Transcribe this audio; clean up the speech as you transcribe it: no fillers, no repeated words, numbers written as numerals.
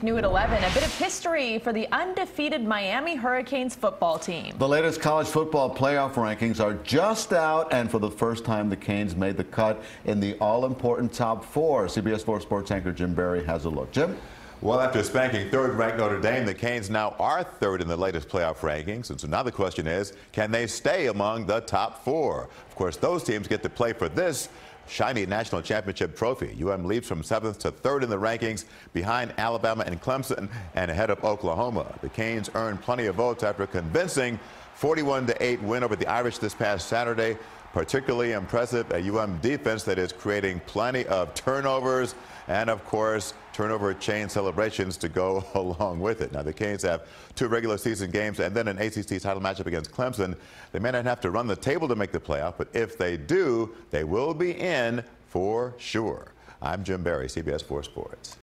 New at 11, a bit of history for the undefeated Miami Hurricanes football team. The latest college football playoff rankings are just out, and for the first time, the Canes made the cut in the all-important top four. CBS 4 Sports anchor Jim Berry has a look. Jim? Well, after spanking third-ranked Notre Dame, the Canes now are third in the latest playoff rankings. And so now the question is, can they stay among the top four? Of course, those teams get to play for this shiny national championship trophy. leads from 7th to 3rd in the rankings, behind Alabama and Clemson and ahead of Oklahoma. The Canes earned plenty of votes after a convincing 41-8 win over the Irish this past Saturday. Particularly impressive, a defense that is creating plenty of turnovers and, of course, turnover chain celebrations to go along with it. Now, the Canes have 2 regular season games and then an ACC title matchup against Clemson. They may not have to run the table to make the playoff, but if they do, they will be in for sure. I'm Jim Berry, CBS 4 Sports.